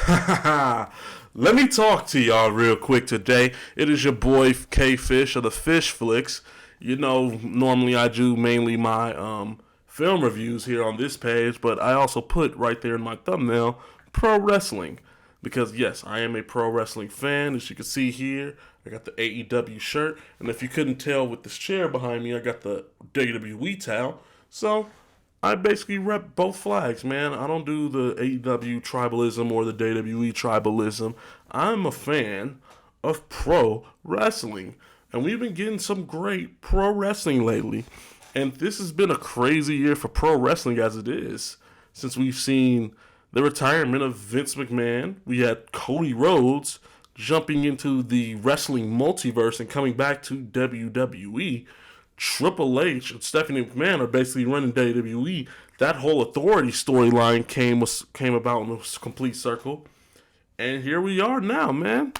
Let me talk to y'all real quick today. It is your boy K Fish of the Fish Flicks. You know, normally I do mainly my film reviews here on this page, but I also put right there in my thumbnail pro wrestling because yes, I am a pro wrestling fan. As you can see here, I got the AEW shirt, and if you couldn't tell with this chair behind me, I got the WWE towel. So I basically rep both flags, man. I don't do the AEW tribalism or the WWE tribalism. I'm a fan of pro wrestling. And we've been getting some great pro wrestling lately. And this has been a crazy year for pro wrestling as it is. Since we've seen the retirement of Vince McMahon, we had Cody Rhodes jumping into the wrestling multiverse and coming back to WWE. Triple H and Stephanie McMahon are basically running WWE. That whole authority storyline came about in a complete circle. And here we are now, man.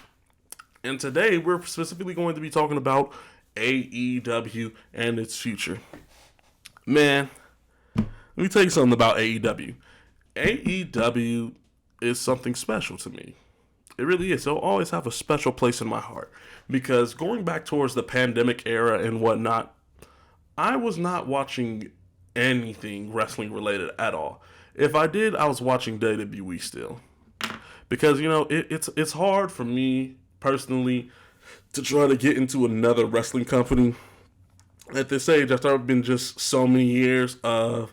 And today we're specifically going to be talking about AEW and its future. Man, let me tell you something about AEW. AEW is something special to me. It really is. It'll always have a special place in my heart. Because going back towards the pandemic era and whatnot, I was not watching anything wrestling related at all. If I did, I was watching WWE still. Because, you know, it's hard for me personally to try to get into another wrestling company at this age after I've been just so many years of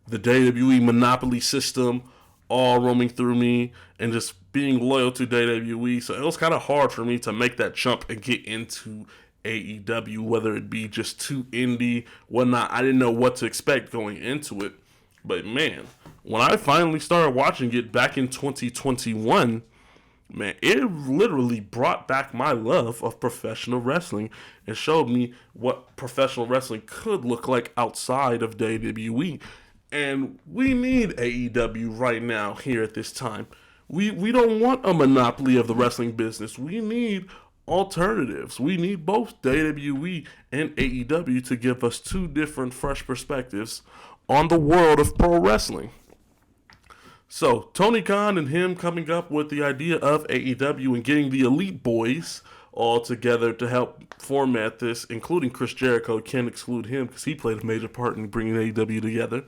the WWE monopoly system all roaming through me and just being loyal to WWE. So it was kind of hard for me to make that jump and get into AEW, whether it be just too indie, whatnot. I didn't know what to expect going into it. But man, when I finally started watching it back in 2021, man, it literally brought back my love of professional wrestling and showed me what professional wrestling could look like outside of WWE. And we need AEW right now here at this time. We don't want a monopoly of the wrestling business. We need alternatives. We need both WWE and AEW to give us two different fresh perspectives on the world of pro wrestling. So Tony Khan and him coming up with the idea of AEW and getting the Elite Boys all together to help format this, including Chris Jericho. Can't exclude him because he played a major part in bringing AEW together.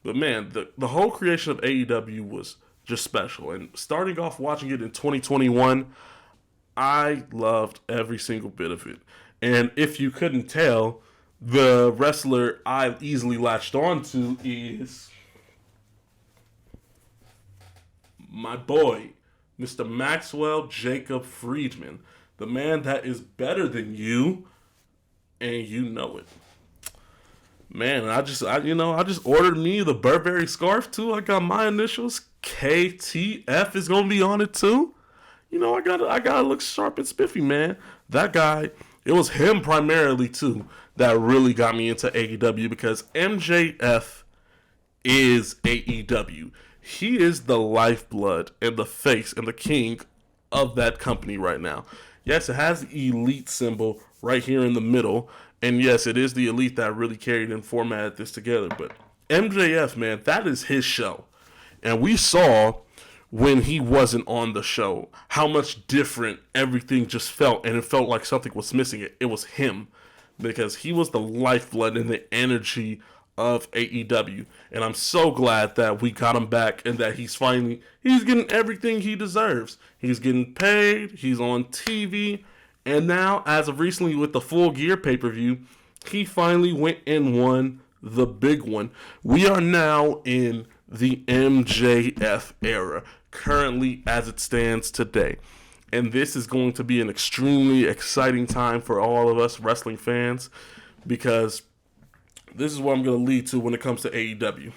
But man, the whole creation of AEW was just special. And starting off watching it in 2021, I loved every single bit of it. And if you couldn't tell, the wrestler I easily latched on to is my boy, Mr. Maxwell Jacob Friedman. The man that is better than you, and you know it. Man, I just ordered me the Burberry scarf too. I got my initials. KTF is gonna be on it too. You know, I gotta look sharp and spiffy, man. That guy, it was him primarily too that really got me into AEW because MJF is AEW. He is the lifeblood and the face and the king of that company right now. Yes, it has the Elite symbol right here in the middle, and yes, it is the Elite that really carried and formatted this together. But MJF, man, that is his show, and we saw when he wasn't on the show how much different everything just felt, and it felt like something was missing. It was him, because he was the lifeblood and the energy of AEW, and I'm so glad that we got him back and that he's getting everything he deserves. He's getting paid, he's on TV, and now as of recently with the Full Gear pay-per-view, he finally went and won the big one. We are now in the MJF era, currently as it stands today. And this is going to be an extremely exciting time for all of us wrestling fans, because this is what I'm going to lead to when it comes to AEW.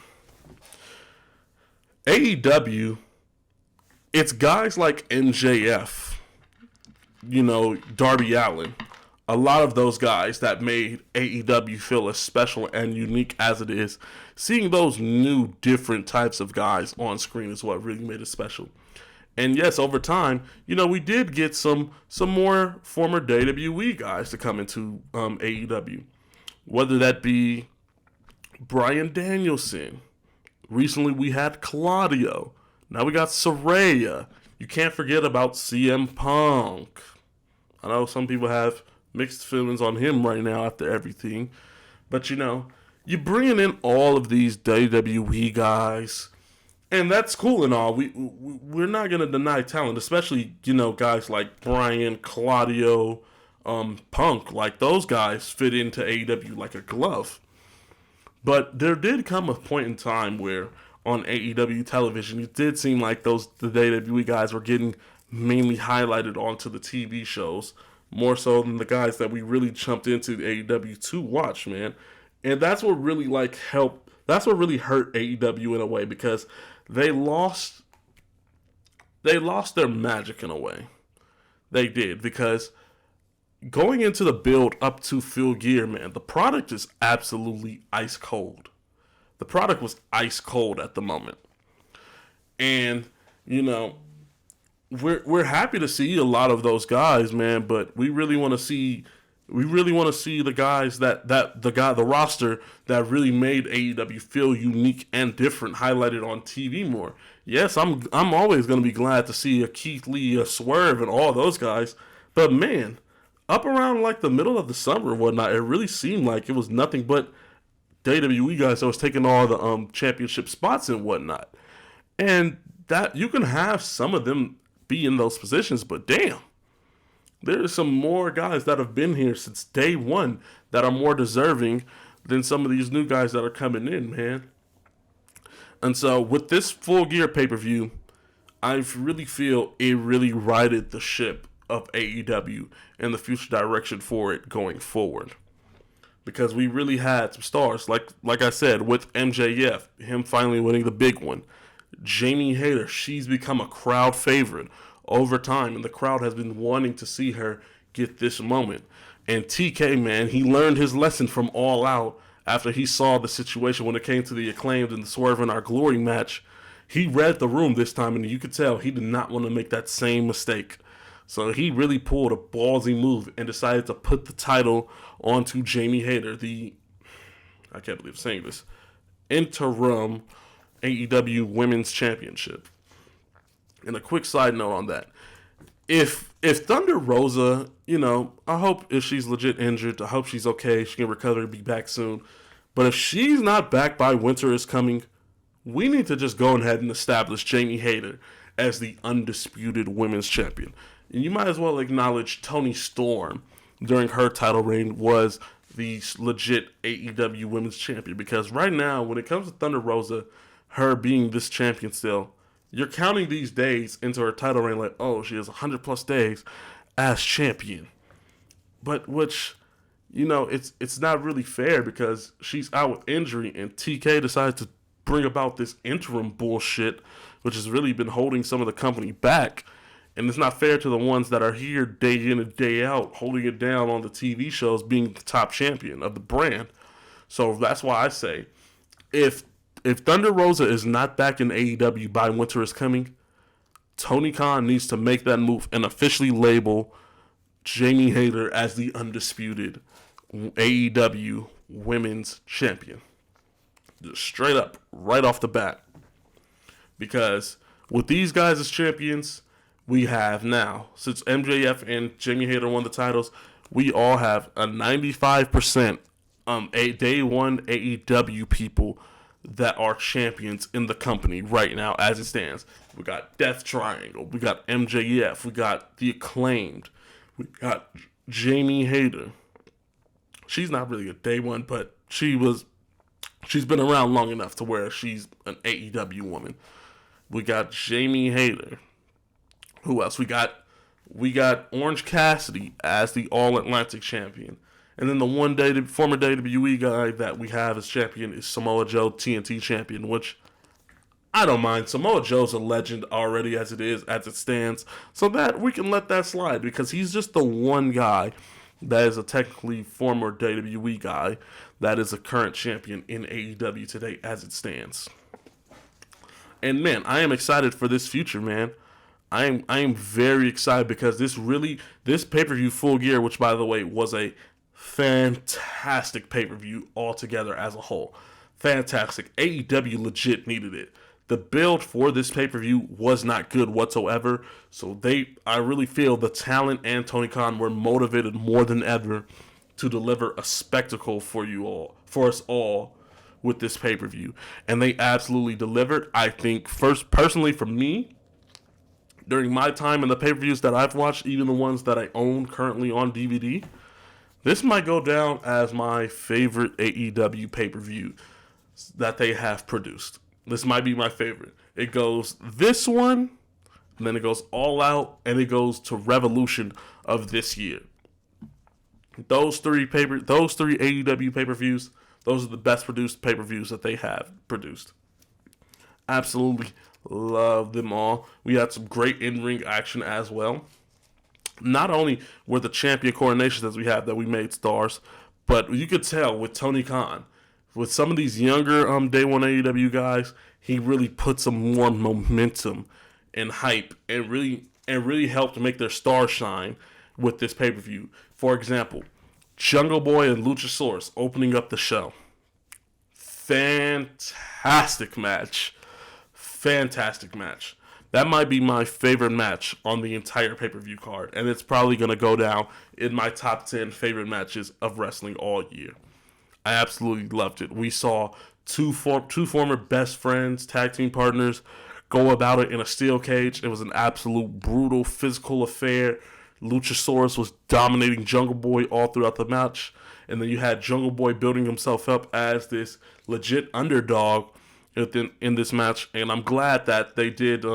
AEW, it's guys like MJF, you know, Darby Allin, a lot of those guys that made AEW feel as special and unique as it is. Seeing those new, different types of guys on screen is what really made it special. And yes, over time, you know, we did get some more former WWE guys to come into AEW. Whether that be Bryan Danielson. Recently we had Claudio. Now we got Saraya. You can't forget about CM Punk. I know some people have mixed feelings on him right now after everything. But, you're bringing in all of these WWE guys. And that's cool and all. We're not going to deny talent, especially, guys like Bryan, Claudio, Punk. Like, those guys fit into AEW like a glove. But there did come a point in time where on AEW television, it did seem like the WWE guys were getting mainly highlighted onto the TV shows, more so than the guys that we really jumped into AEW to watch, man. And that's what really that's what really hurt AEW in a way, because they lost their magic in a way. They did, because going into the build up to Full Gear, man, the product is absolutely ice cold. The product was ice cold at the moment. And, we're happy to see a lot of those guys, man, but we really want to see the guys the roster that really made AEW feel unique and different highlighted on TV more. Yes, I'm always going to be glad to see a Keith Lee, a Swerve, and all those guys, but man, up around like the middle of the summer and whatnot, it really seemed like it was nothing but WWE guys that was taking all the championship spots and whatnot. And that you can have some of them be in those positions, but damn, there's some more guys that have been here since day one that are more deserving than some of these new guys that are coming in, man. And so with this Full Gear pay-per-view, I really feel it really righted the ship of AEW and the future direction for it going forward. Because we really had some stars, like I said, with MJF, him finally winning the big one. Jamie Hayter, she's become a crowd favorite over time, and the crowd has been wanting to see her get this moment. And TK, man, he learned his lesson from All Out after he saw the situation when it came to the Acclaimed and the Swerve in Our Glory match. He read the room this time, and you could tell he did not want to make that same mistake. So he really pulled a ballsy move and decided to put the title onto Jamie Hayter, I can't believe I'm saying this, interim AEW Women's Championship. And a quick side note on that. If Thunder Rosa, I hope if she's legit injured, I hope she's okay, she can recover and be back soon. But if she's not back by Winter is Coming, we need to just go ahead and establish Jamie Hayter as the undisputed women's champion. And you might as well acknowledge Toni Storm during her title reign was the legit AEW women's champion. Because right now, when it comes to Thunder Rosa, her being this champion still, you're counting these days into her title reign like, oh, she has 100 plus days as champion. But which, it's not really fair because she's out with injury and TK decides to bring about this interim bullshit, which has really been holding some of the company back. And it's not fair to the ones that are here day in and day out, holding it down on the TV shows, being the top champion of the brand. So that's why I say, if Thunder Rosa is not back in AEW by Winter is Coming, Tony Khan needs to make that move and officially label Jamie Hayter as the undisputed AEW Women's Champion. Just straight up, right off the bat. Because with these guys as champions, we have now, since MJF and Jamie Hayter won the titles, we all have a 95% a day one AEW people that are champions in the company right now as it stands. We got Death Triangle, we got MJF, we got the Acclaimed, we got Jamie Hayter. She's not really a day one, but she's been around long enough to where she's an AEW woman. We got Jamie Hayter. Who else? We got Orange Cassidy as the All Atlantic champion. And then the former WWE guy that we have as champion is Samoa Joe, TNT champion, which I don't mind. Samoa Joe's a legend already as it stands. So that we can let that slide because he's just the one guy that is a technically former WWE guy that is a current champion in AEW today as it stands. And man, I am excited for this future, man. I am very excited because this pay-per-view Full Gear, which by the way was a fantastic pay-per-view altogether as a whole. Fantastic. AEW legit needed it. the build for this pay-per-view was not good whatsoever. So I really feel the talent and Tony Khan were motivated more than ever to deliver a spectacle for us all with this pay-per-view. And they absolutely delivered. I think personally for me, during my time in the pay-per-views that I've watched, even the ones that I own currently on DVD, this might go down as my favorite AEW pay-per-view that they have produced. This might be my favorite. It goes this one, and then it goes All Out, and it goes to Revolution of this year. Those three AEW pay-per-views, those are the best produced pay-per-views that they have produced. Absolutely love them all. We had some great in-ring action as well. Not only were the champion coronations as we have that we made stars, but you could tell with Tony Khan, with some of these younger Day One AEW guys, he really put some more momentum and hype and really helped make their stars shine with this pay-per-view. For example, Jungle Boy and Luchasaurus opening up the show. Fantastic match. That might be my favorite match on the entire pay-per-view card, and it's probably going to go down in my top 10 favorite matches of wrestling all year. I absolutely loved it. We saw two former best friends, tag team partners, go about it in a steel cage. It was an absolute brutal physical affair. Luchasaurus was dominating Jungle Boy all throughout the match, and then you had Jungle Boy building himself up as this legit underdog in this match. And I'm glad that they did.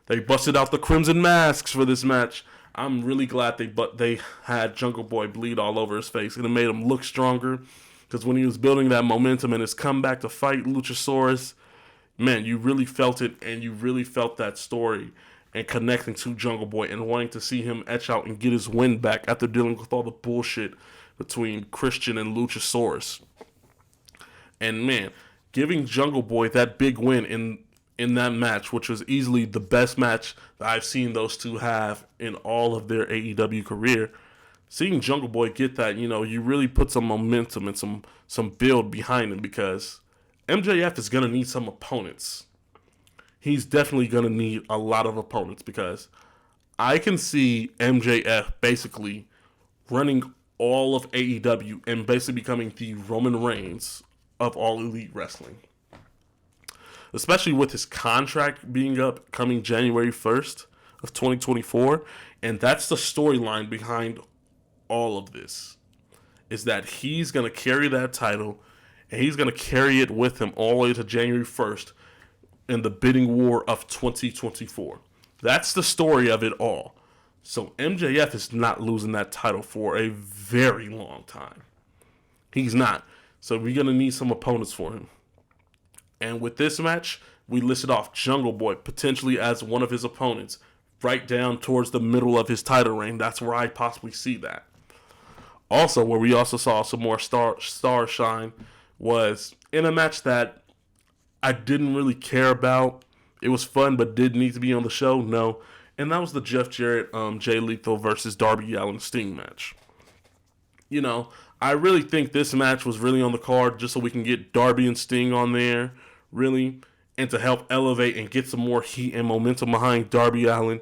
They busted out the crimson masks for this match. I'm really glad they had Jungle Boy bleed all over his face, and it made him look stronger. Because when he was building that momentum and his comeback to fight Luchasaurus, man, you really felt it, and you really felt that story and connecting to Jungle Boy and wanting to see him etch out and get his win back after dealing with all the bullshit between Christian and Luchasaurus. And man, giving Jungle Boy that big win in that match, which was easily the best match that I've seen those two have in all of their AEW career. Seeing Jungle Boy get that, you really put some momentum and some build behind him, because MJF is going to need some opponents. He's definitely going to need a lot of opponents, because I can see MJF basically running all of AEW and basically becoming the Roman Reigns of All Elite Wrestling. Especially with his contract being up coming January 1st of 2024. And that's the storyline behind all of this, is that he's going to carry that title, and he's going to carry it with him all the way to January 1st in the bidding war of 2024. That's the story of it all. So MJF is not losing that title for a very long time. He's not. So we're going to need some opponents for him. And with this match, we listed off Jungle Boy potentially as one of his opponents, right down towards the middle of his title reign. That's where I possibly see that. Also, where we also saw some more star shine was in a match that I didn't really care about. It was fun, but did need to be on the show? No. And that was the Jeff Jarrett, Jay Lethal versus Darby Allin Sting match. I really think this match was really on the card just so we can get Darby and Sting on there, really, and to help elevate and get some more heat and momentum behind Darby Allin.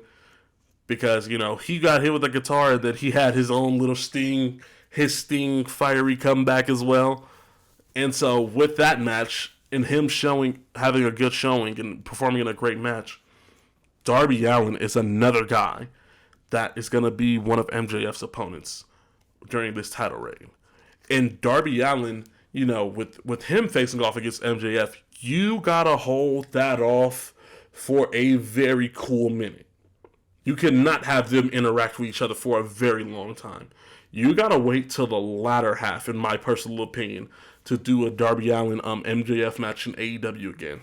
Because, he got hit with a guitar, and then he had his own little Sting fiery comeback as well. And so with that match, and him having a good showing and performing in a great match, Darby Allin is another guy that is going to be one of MJF's opponents during this title reign. And Darby Allin, with him facing off against MJF, you got to hold that off for a very cool minute. You cannot have them interact with each other for a very long time. You got to wait till the latter half, in my personal opinion, to do a Darby Allin MJF match in AEW again.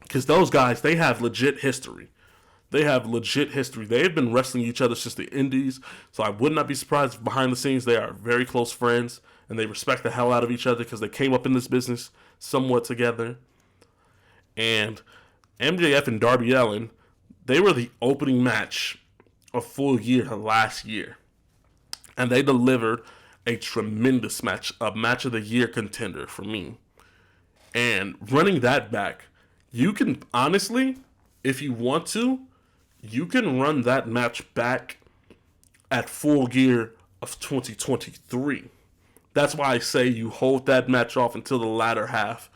Because those guys, they have legit history. They have been wrestling each other since the Indies, so I would not be surprised if behind the scenes they are very close friends, and they respect the hell out of each other because they came up in this business somewhat together. And MJF and Darby Allin, they were the opening match of Full Gear last year. And they delivered a tremendous match, a match of the year contender for me. And running that back, You can, honestly, if you want to, you can run that match back at Full Gear of 2023. That's why I say you hold that match off until the latter half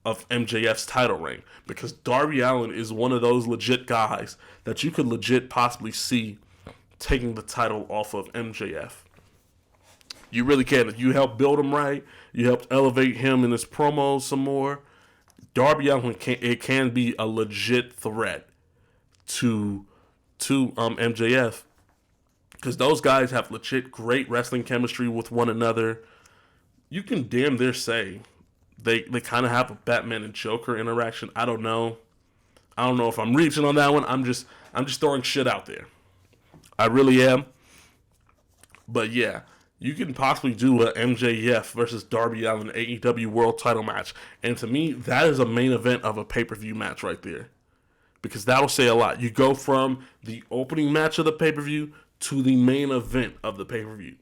of MJF's title reign. Because Darby Allin is one of those legit guys that you could legit possibly see taking the title off of MJF. You really can. If you help build him right, you helped elevate him in his promos some more, Darby Allin can be a legit threat to MJF. Because those guys have legit great wrestling chemistry with one another. You can damn near say they kind of have a Batman and Joker interaction. I don't know if I'm reaching on that one. I'm just throwing shit out there. I really am. But yeah, you can possibly do a MJF versus Darby Allin AEW World Title match, and to me, that is a main event of a pay-per-view match right there, because that'll say a lot. You go from the opening match of the pay-per-view to the main event of the pay-per-view,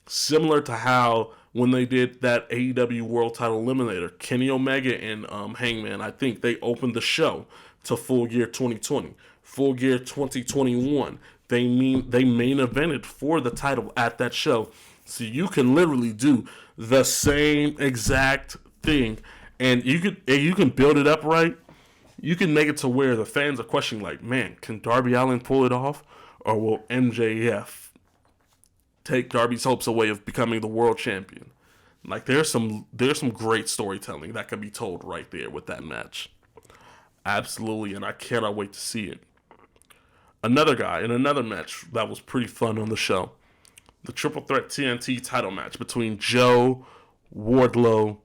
similar to how when they did that AEW World Title Eliminator, Kenny Omega and Hangman, I think they opened the show to Full Gear 2020. Full Gear 2021, they main evented for the title at that show. So you can literally do the same exact thing, and you can build it up right. You can make it to where the fans are questioning, like, man, can Darby Allin pull it off, or will MJF take Darby's hopes away of becoming the world champion? Like, there's some great storytelling that can be told right there with that match. Absolutely, and I cannot wait to see it. Another guy in another match that was pretty fun on the show. The Triple Threat TNT title match between Joe, Wardlow,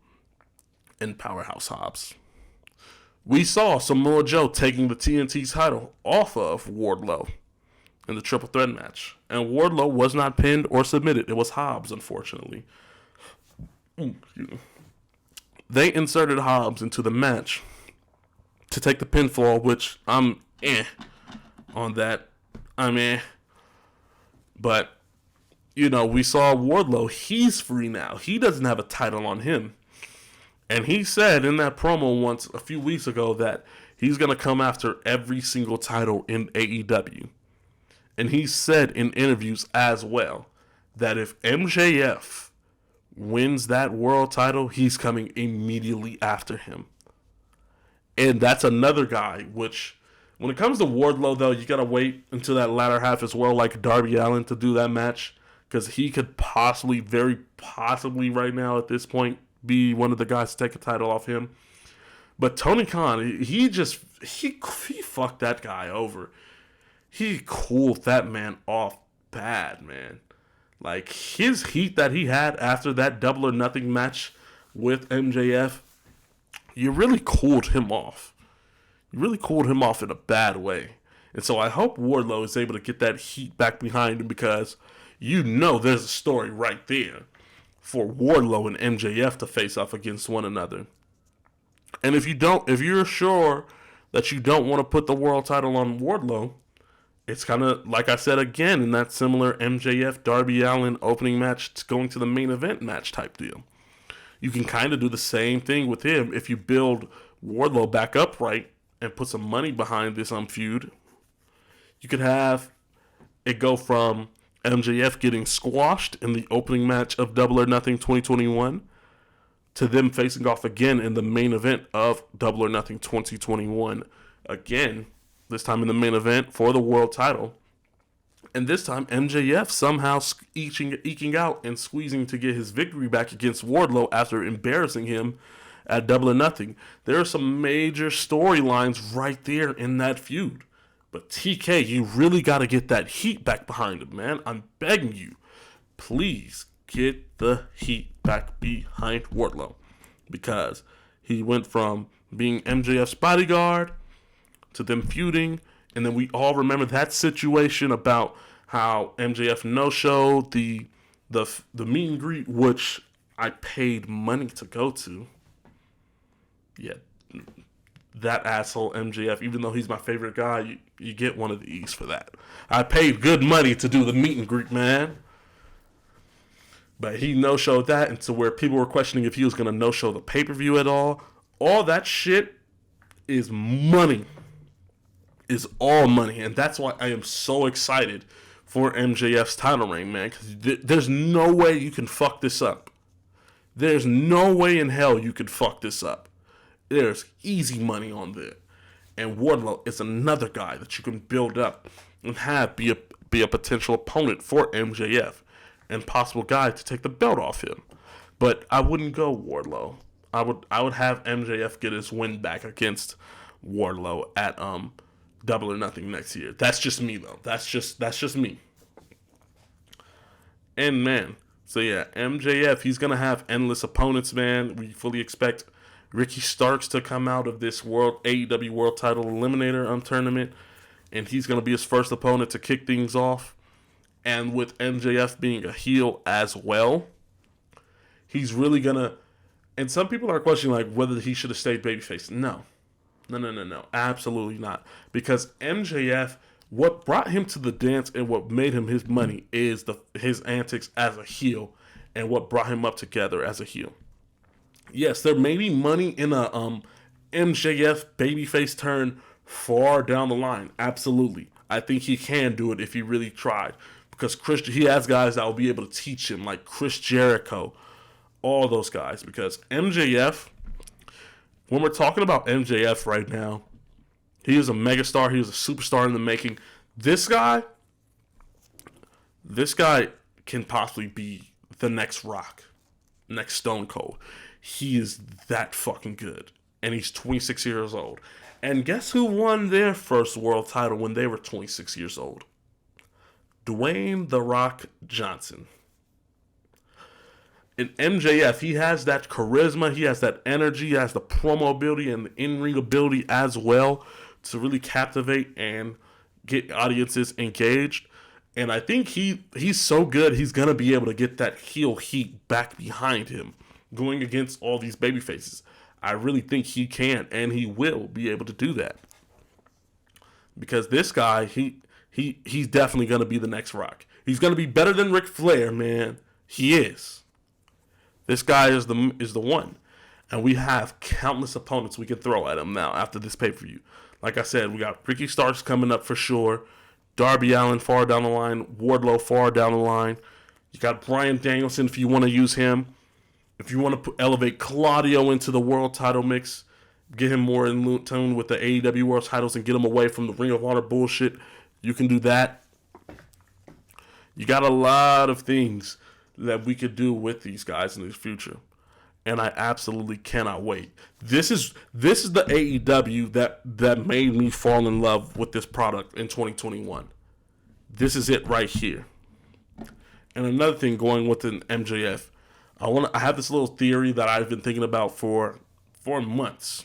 and Powerhouse Hobbs. We saw Samoa Joe taking the TNT title off of Wardlow in the Triple Threat match. And Wardlow was not pinned or submitted. It was Hobbs, unfortunately. They inserted Hobbs into the match to take the pinfall, which I'm on that. But, we saw Wardlow. He's free now. He doesn't have a title on him. And he said in that promo once a few weeks ago that he's going to come after every single title in AEW. And he said in interviews as well that if MJF wins that world title, he's coming immediately after him. And that's another guy, which, when it comes to Wardlow, though, you got to wait until that latter half as well, like Darby Allin, to do that match. Because he could possibly, very possibly right now at this point, be one of the guys to take a title off him. But Tony Khan, he fucked that guy over. He cooled that man off bad, man. Like, his heat that he had after that Double or Nothing match with MJF, you really cooled him off. You really cooled him off in a bad way. And so I hope Wardlow is able to get that heat back behind him, because there's a story right there for Wardlow and MJF to face off against one another. And if you're sure that you don't want to put the world title on Wardlow, it's kind of, like I said again, in that similar MJF Darby Allin opening match going to the main event match type deal. You can kind of do the same thing with him if you build Wardlow back up right and put some money behind this feud. You could have it go from MJF getting squashed in the opening match of Double or Nothing 2021 to them facing off again in the main event of Double or Nothing 2021. Again, this time in the main event for the world title. And this time, MJF somehow eking out and squeezing to get his victory back against Wardlow after embarrassing him at Double or Nothing. There are some major storylines right there in that feud. But TK, you really got to get that heat back behind him, man. I'm begging you. Please get the heat back behind Wardlow. Because he went from being MJF's bodyguard to them feuding. And then we all remember that situation about how MJF no-showed the meet and greet, which I paid money to go to. Yeah, that asshole MJF, even though he's my favorite guy, you get one of these for that. I paid good money to do the meet and greet, man. But he no-showed that, and to where people were questioning if he was going to no-show the pay-per-view at all. All that shit is money. Is all money. And that's why I am so excited for MJF's title reign, man. Because there's no way you can fuck this up. There's no way in hell you could fuck this up. There's easy money on there. And Wardlow is another guy that you can build up and have be a potential opponent for MJF and possible guy to take the belt off him. But I wouldn't go Wardlow. I would have MJF get his win back against Wardlow at Double or Nothing next year. That's just me though. That's just me. And man, so yeah, MJF, he's gonna have endless opponents, man. We fully expect Ricky Starks to come out of this AEW World Title Eliminator tournament, and he's going to be his first opponent to kick things off. And with MJF being a heel as well, he's really going to... And some people are questioning like whether he should have stayed babyface. No, absolutely not. Because MJF, what brought him to the dance and what made him his money is his antics as a heel and what brought him up together as a heel. Yes, there may be money in a MJF babyface turn far down the line. Absolutely. I think he can do it if he really tried. Because he has guys that will be able to teach him, like Chris Jericho, all those guys. Because MJF, when we're talking about MJF right now, he is a megastar. He is a superstar in the making. This guy can possibly be the next Rock, next Stone Cold. He is that fucking good. And he's 26 years old. And guess who won their first world title when they were 26 years old? Dwayne "The Rock" Johnson. And MJF, he has that charisma, he has that energy, he has the promo ability and the in-ring ability as well to really captivate and get audiences engaged. And I think he's so good, he's going to be able to get that heel heat back behind him, going against all these baby faces. I really think he can, and he will be able to do that. Because this guy, he's definitely going to be the next Rock. He's going to be better than Ric Flair, man. He is. This guy is the one. And we have countless opponents we can throw at him now after this pay-per-view. Like I said, we got Ricky Starks coming up for sure. Darby Allin far down the line. Wardlow far down the line. You got Bryan Danielson if you want to use him. If you want to elevate Claudio into the world title mix, get him more in tune with the AEW world titles and get him away from the Ring of Honor bullshit, you can do that. You got a lot of things that we could do with these guys in the future. And I absolutely cannot wait. This is the AEW that made me fall in love with this product in 2021. This is it right here. And another thing going with an MJF, I have this little theory that I've been thinking about for months.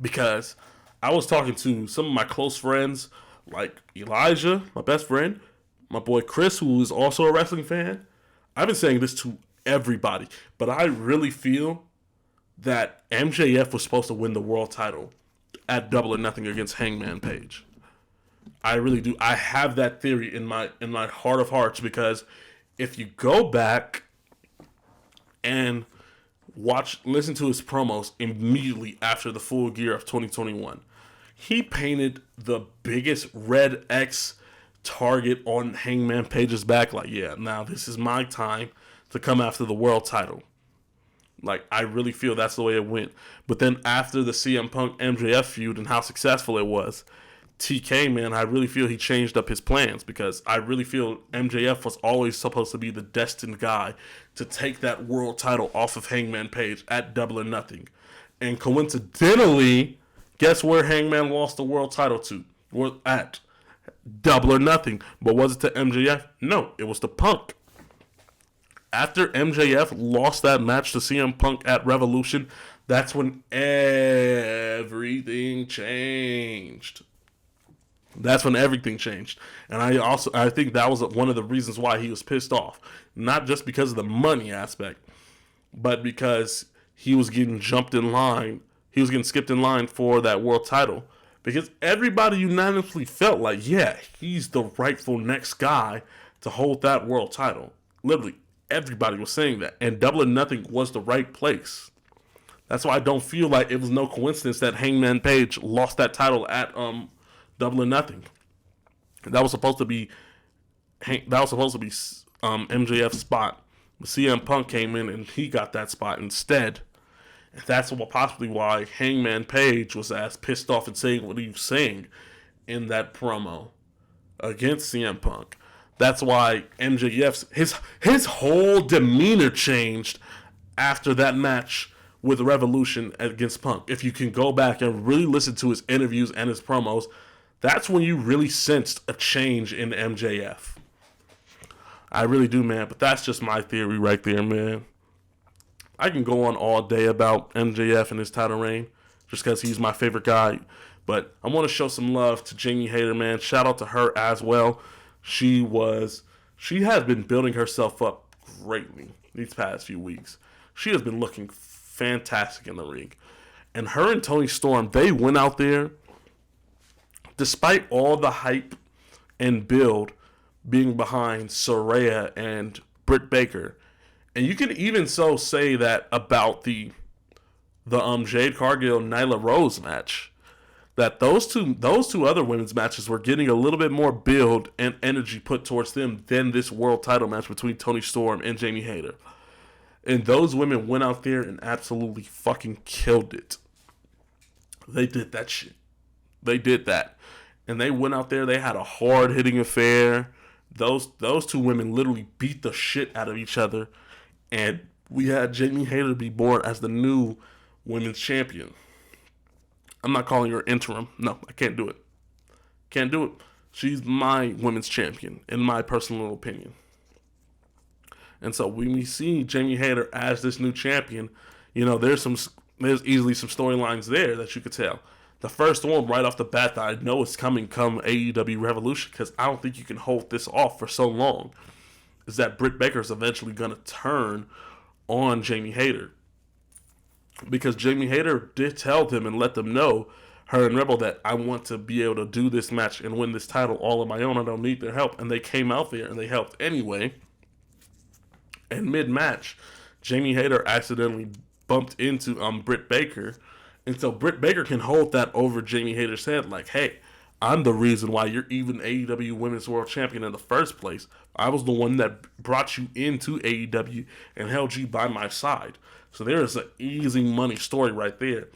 Because I was talking to some of my close friends, like Elijah, my best friend, my boy Chris, who is also a wrestling fan. I've been saying this to everybody, but I really feel that MJF was supposed to win the world title at Double or Nothing against Hangman Page. I really do. I have that theory in my heart of hearts, because if you go back and listen to his promos immediately after the Full Gear of 2021, he painted the biggest red X target on Hangman Page's back. Like, yeah, now this is my time to come after the world title. Like, I really feel that's the way it went. But then after the CM Punk MJF feud and how successful it was, TK, man, I really feel he changed up his plans, because I really feel MJF was always supposed to be the destined guy to take that world title off of Hangman Page at Double or Nothing. And coincidentally, guess where Hangman lost the world title to? At Double or Nothing. But was it to MJF? No, it was to Punk. After MJF lost that match to CM Punk at Revolution, that's when everything changed. That's when everything changed. And I think that was one of the reasons why he was pissed off. Not just because of the money aspect, but because he was getting jumped in line. He was getting skipped in line for that world title. Because everybody unanimously felt like, yeah, he's the rightful next guy to hold that world title. Literally, everybody was saying that. And Double or Nothing was the right place. That's why I don't feel like it was no coincidence that Hangman Page lost that title at Double or Nothing. That was supposed to be MJF's spot. CM Punk came in and he got that spot instead. And that's possibly why Hangman Page was as pissed off and saying what he was saying in that promo against CM Punk. That's why MJF's his whole demeanor changed after that match with Revolution against Punk. If you can go back and really listen to his interviews and his promos, that's when you really sensed a change in MJF. I really do, man. But that's just my theory right there, man. I can go on all day about MJF and his title reign just because he's my favorite guy. But I want to show some love to Jamie Hayter, man. Shout out to her as well. She has been building herself up greatly these past few weeks. She has been looking fantastic in the ring. And her and Toni Storm, they went out there, despite all the hype and build being behind Saraya and Britt Baker. And you can even so say that about the Jade Cargill Nyla Rose match. That those two other women's matches were getting a little bit more build and energy put towards them than this world title match between Toni Storm and Jamie Hayter. And those women went out there and absolutely fucking killed it. They did that shit. They did that. And they went out there, they had a hard-hitting affair. Those two women literally beat the shit out of each other. And we had Jamie Hayter be born as the new women's champion. I'm not calling her interim. No, I can't do it. Can't do it. She's my women's champion, in my personal opinion. And so when we see Jamie Hayter as this new champion, you know, there's easily some storylines there that you could tell. The first one right off the bat that I know is coming come AEW Revolution, because I don't think you can hold this off for so long, is that Britt Baker is eventually going to turn on Jamie Hayter. Because Jamie Hayter did tell them and let them know, her and Rebel, that I want to be able to do this match and win this title all on my own. I don't need their help. And they came out there and they helped anyway. And mid-match, Jamie Hayter accidentally bumped into Britt Baker. And so Britt Baker can hold that over Jamie Hayter's head like, hey, I'm the reason why you're even AEW Women's World Champion in the first place. I was the one that brought you into AEW and held you by my side. So there is an easy money story right there.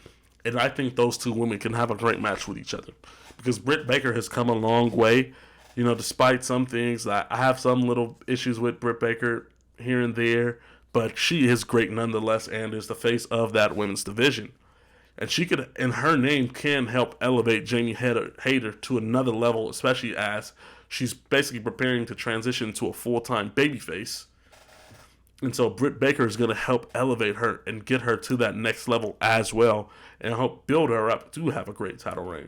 And I think those two women can have a great match with each other. Because Britt Baker has come a long way. You know, despite some things, I have some little issues with Britt Baker here and there. But she is great nonetheless and is the face of that women's division. And her name can help elevate Jamie Hayter to another level, especially as she's basically preparing to transition to a full-time babyface. And so Britt Baker is going to help elevate her and get her to that next level as well, and help build her up to have a great title reign.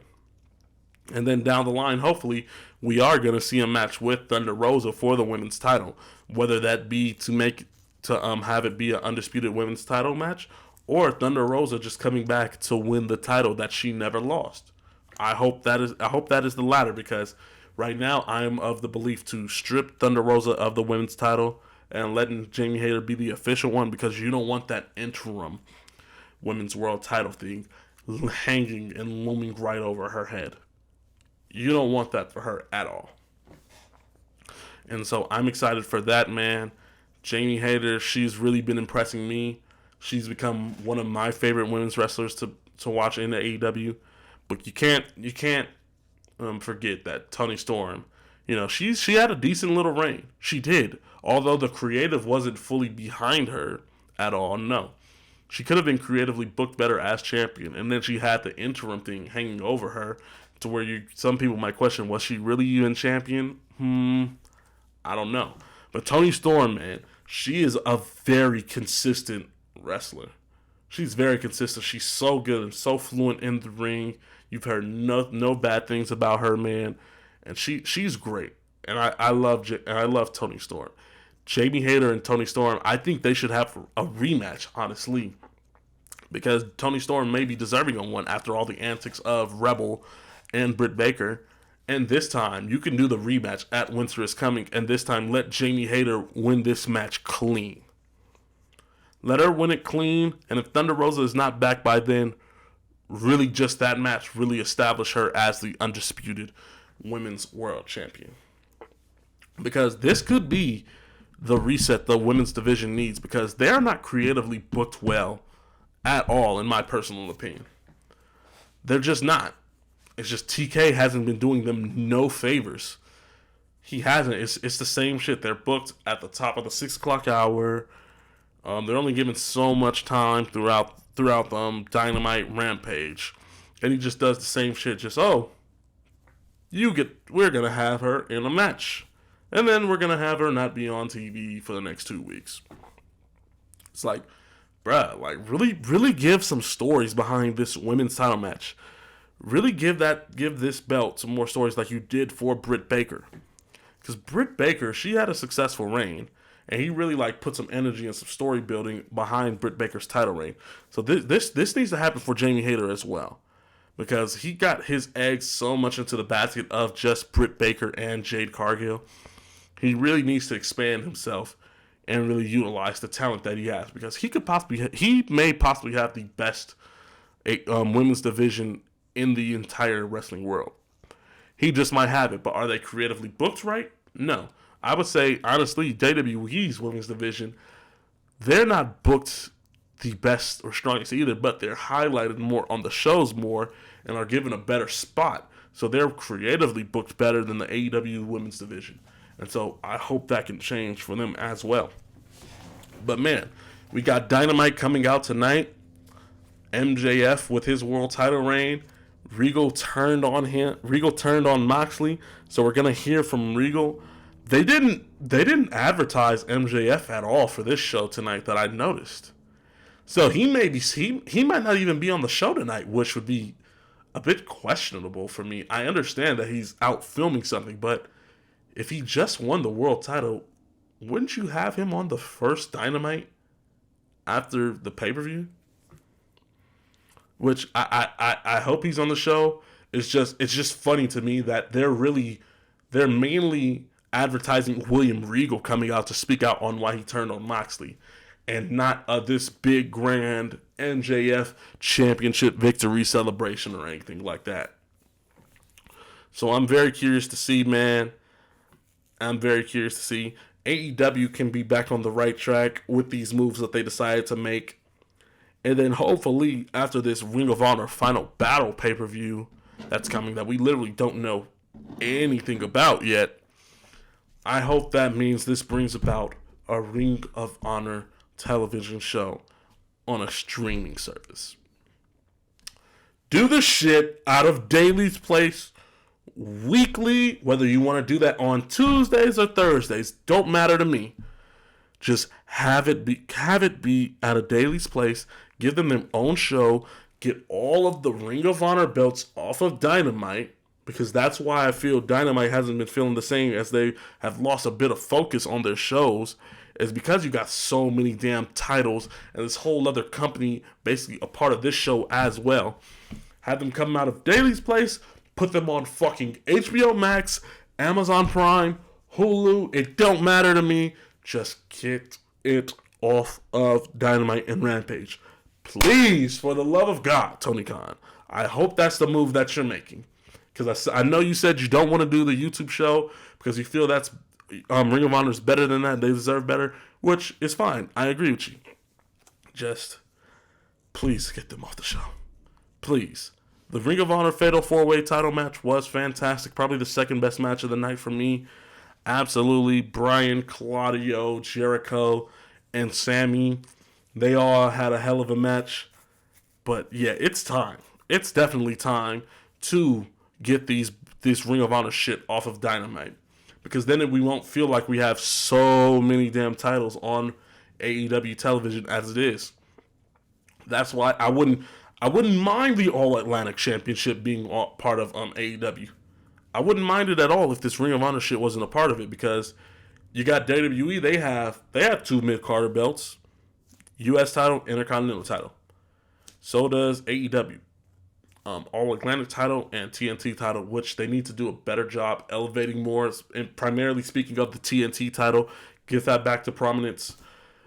And then down the line, hopefully, we are going to see a match with Thunder Rosa for the women's title, whether that be to have it be an undisputed women's title match, or Thunder Rosa just coming back to win the title that she never lost. I hope that is the latter, because right now I am of the belief to strip Thunder Rosa of the women's title and letting Jamie Hayter be the official one, because you don't want that interim women's world title thing hanging and looming right over her head. You don't want that for her at all. And so I'm excited for that, man. Jamie Hayter, she's really been impressing me. She's become one of my favorite women's wrestlers to watch in the AEW. But you can't forget that Toni Storm, you know, she had a decent little reign. She did. Although the creative wasn't fully behind her at all, no. She could have been creatively booked better as champion. And then she had the interim thing hanging over her to where some people might question, was she really even champion? I don't know. But Toni Storm, man, she is a very consistent wrestler. She's very consistent. She's so good and so fluent in the ring. You've heard no bad things about her, man. And she's great. And I love Toni Storm. Jamie Hayter and Toni Storm, I think they should have a rematch, honestly. Because Toni Storm may be deserving of one after all the antics of Rebel and Britt Baker. And this time, you can do the rematch at Winter is Coming. And this time, let Jamie Hayter win this match clean. Let her win it clean, and if Thunder Rosa is not back by then, really just that match really establish her as the undisputed women's world champion. Because this could be the reset the women's division needs, because they're not creatively booked well at all, in my personal opinion. They're just not. It's just TK hasn't been doing them no favors. He hasn't. It's the same shit. They're booked at the top of the 6 o'clock hour. They're only given so much time throughout Dynamite, Rampage, and he just does the same shit. Just we're gonna have her in a match, and then we're gonna have her not be on TV for the next 2 weeks. It's like, bruh, like really give some stories behind this women's title match. Really give this belt some more stories like you did for Britt Baker. Because Britt Baker, she had a successful reign, and he really put some energy and some story building behind Britt Baker's title reign. So this needs to happen for Jamie Hayter as well, because he got his eggs so much into the basket of just Britt Baker and Jade Cargill. He really needs to expand himself and really utilize the talent that he has, because he may possibly have the best women's division in the entire wrestling world. He just might have it, but are they creatively booked right? No. I would say, honestly, WWE's women's division, they're not booked the best or strongest either, but they're highlighted more on the shows more and are given a better spot. So they're creatively booked better than the AEW women's division. And so I hope that can change for them as well. But man, we got Dynamite coming out tonight. MJF with his world title reign. Regal turned on Moxley, so we're gonna hear from Regal. They didn't advertise MJF at all for this show tonight that I noticed. So he might not even be on the show tonight, which would be a bit questionable for me. I understand that he's out filming something, but if he just won the world title, wouldn't you have him on the first Dynamite after the pay-per-view? Which I hope he's on the show. It's just funny to me that they're mainly advertising William Regal coming out to speak out on why he turned on Moxley, and not this big grand MJF championship victory celebration or anything like that. So I'm very curious to see, man. I'm very curious to see. AEW can be back on the right track with these moves that they decided to make. And then hopefully after this Ring of Honor Final Battle pay-per-view that's coming that we literally don't know anything about yet, I hope that means this brings about a Ring of Honor television show on a streaming service. Do the shit out of Daily's Place weekly, whether you want to do that on Tuesdays or Thursdays, don't matter to me. Just have it be out of Daily's Place. Give them their own show. Get all of the Ring of Honor belts off of Dynamite, because that's why I feel Dynamite hasn't been feeling the same, as they have lost a bit of focus on their shows, is because you got so many damn titles and this whole other company basically a part of this show as well. Have them come out of Daily's Place, put them on fucking HBO Max, Amazon Prime, Hulu. It don't matter to me. Just get it off of Dynamite and Rampage. Please, for the love of God, Tony Khan. I hope that's the move that you're making. Because I know you said you don't want to do the YouTube show because you feel that's Ring of Honor is better than that. They deserve better, which is fine. I agree with you. Just please get them off the show. Please. The Ring of Honor Fatal 4-Way title match was fantastic. Probably the second best match of the night for me. Absolutely. Bryan, Claudio, Jericho, and Sammy. They all had a hell of a match. But yeah, it's time. It's definitely time to get this Ring of Honor shit off of Dynamite. Because then we won't feel like we have so many damn titles on AEW television as it is. That's why I wouldn't mind the All Atlantic Championship being part of AEW. I wouldn't mind it at all if this Ring of Honor shit wasn't a part of it, because you got WWE, they have 2 mid-carder belts. US title, Intercontinental title. So does AEW. All Atlantic title and TNT title, which they need to do a better job elevating more, and primarily speaking of the TNT title, get that back to prominence.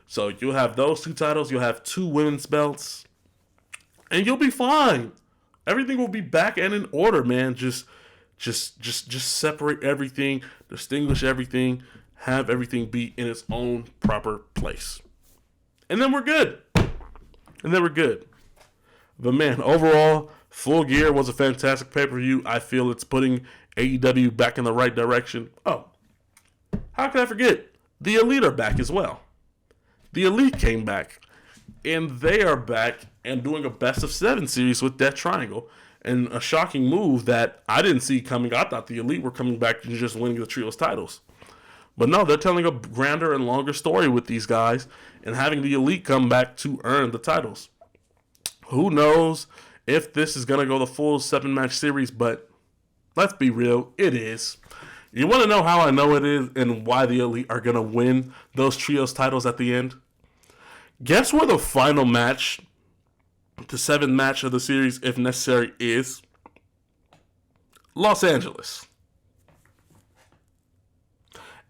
So you'll have those 2 titles. You'll have 2 women's belts. And you'll be fine. Everything will be back and in order, man. Just separate everything, distinguish everything, have everything be in its own proper place. And then we're good. But man, overall, Full Gear was a fantastic pay-per-view. I feel it's putting AEW back in the right direction. Oh, how could I forget? The Elite are back as well. The Elite came back. And they are back and doing a best of 7 series with Death Triangle. And a shocking move that I didn't see coming. I thought the Elite were coming back and just winning the trios titles. But no, they're telling a grander and longer story with these guys and having the Elite come back to earn the titles. Who knows if this is going to go the full 7-match series, but let's be real, it is. You want to know how I know it is and why the Elite are going to win those trios titles at the end? Guess where the final match, the 7th match of the series, if necessary, is? Los Angeles.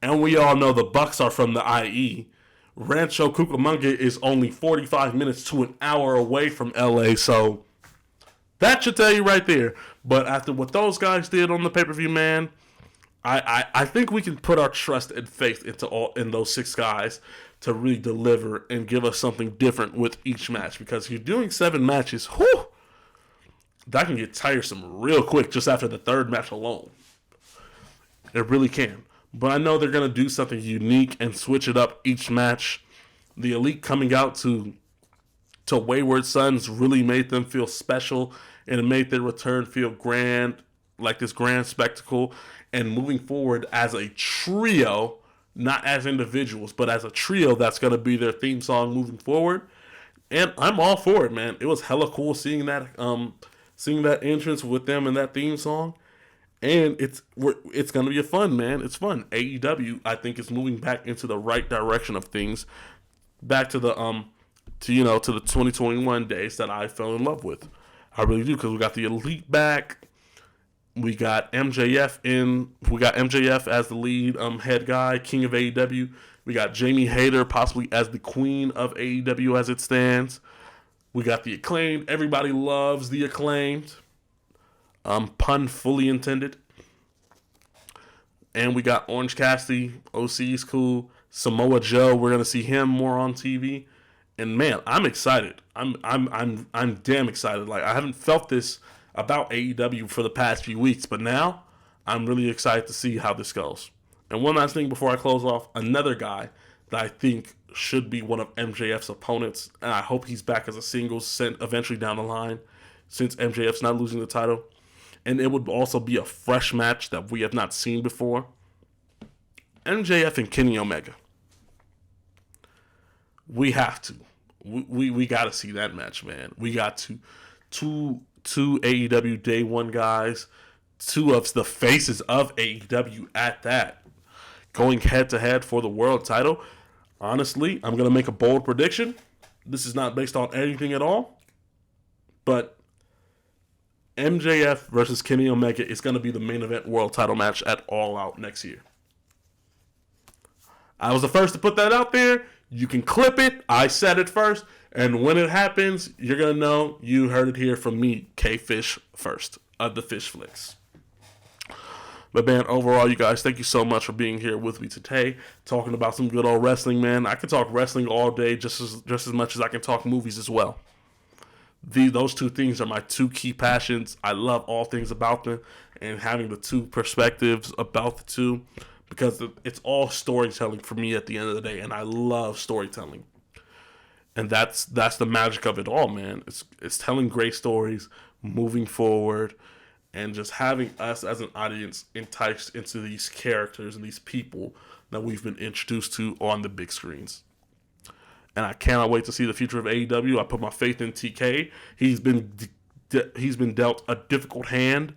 And we all know the Bucks are from the IE. Rancho Cucamonga is only 45 minutes to an hour away from LA, so that should tell you right there. But after what those guys did on the pay-per-view, man, I think we can put our trust and faith in those 6 guys to really deliver and give us something different with each match. Because if you're doing 7 matches, whew, that can get tiresome real quick just after the 3rd match alone. It really can. But I know they're going to do something unique and switch it up each match. The Elite coming out to Wayward Sons really made them feel special, and it made their return feel grand, like this grand spectacle. And moving forward as a trio, not as individuals, but as a trio, that's going to be their theme song moving forward. And I'm all for it, man. It was hella cool seeing that entrance with them and that theme song. And it's going to be fun, man. It's fun. AEW, I think, is moving back into the right direction of things, back to the 2021 days that I fell in love with. I really do, because we got the Elite back. We got MJF as the lead head guy, king of AEW. We got Jamie Hayter possibly as the queen of AEW as it stands. We got the Acclaimed. Everybody loves the Acclaimed. Pun fully intended. And we got Orange Cassidy. OC is cool. Samoa Joe. We're gonna see him more on TV. And man, I'm excited. I'm damn excited. Like, I haven't felt this about AEW for the past few weeks, but now I'm really excited to see how this goes. And one last thing before I close off, another guy that I think should be one of MJF's opponents, and I hope he's back as a singles sent eventually down the line, since MJF's not losing the title. And it would also be a fresh match that we have not seen before. MJF and Kenny Omega. We have to. We got to see that match, man. We got to. Two AEW Day 1 guys. 2 of the faces of AEW at that. Going head-to-head for the world title. Honestly, I'm going to make a bold prediction. This is not based on anything at all. But MJF versus Kenny Omega is going to be the main event world title match at All Out next year. I was the first to put that out there. You can clip it. I said it first. And when it happens, you're going to know you heard it here from me, K-Fish, first of the Fish Flicks. But man, overall, you guys, thank you so much for being here with me today, talking about some good old wrestling, man. I can talk wrestling all day just as much as I can talk movies as well. Those 2 things are my 2 key passions. I love all things about them, and having the 2 perspectives about the 2, because it's all storytelling for me at the end of the day, and I love storytelling. And that's the magic of it all, man. It's telling great stories, moving forward, and just having us as an audience enticed into these characters and these people that we've been introduced to on the big screens. And I cannot wait to see the future of AEW. I put my faith in TK. He's been dealt a difficult hand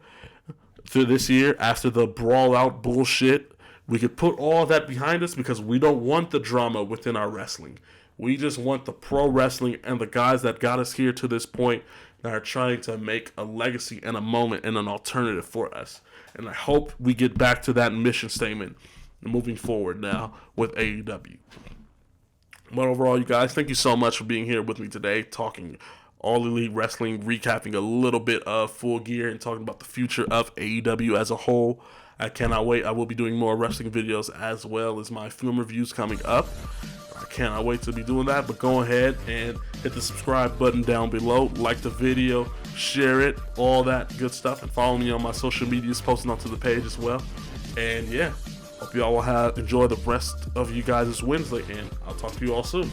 through this year after the brawl out bullshit. We could put all that behind us because we don't want the drama within our wrestling. We just want the pro wrestling and the guys that got us here to this point that are trying to make a legacy and a moment and an alternative for us. And I hope we get back to that mission statement moving forward now with AEW. But overall, you guys, thank you so much for being here with me today, talking All Elite Wrestling, recapping a little bit of Full Gear, and talking about the future of AEW as a whole. I cannot wait. I will be doing more wrestling videos as well as my film reviews coming up. I cannot wait to be doing that, but go ahead and hit the subscribe button down below, like the video, share it, all that good stuff, and follow me on my social medias, posting onto the page as well. And yeah, hope you all will enjoy the rest of you guys' Wednesday, and I'll talk to you all soon.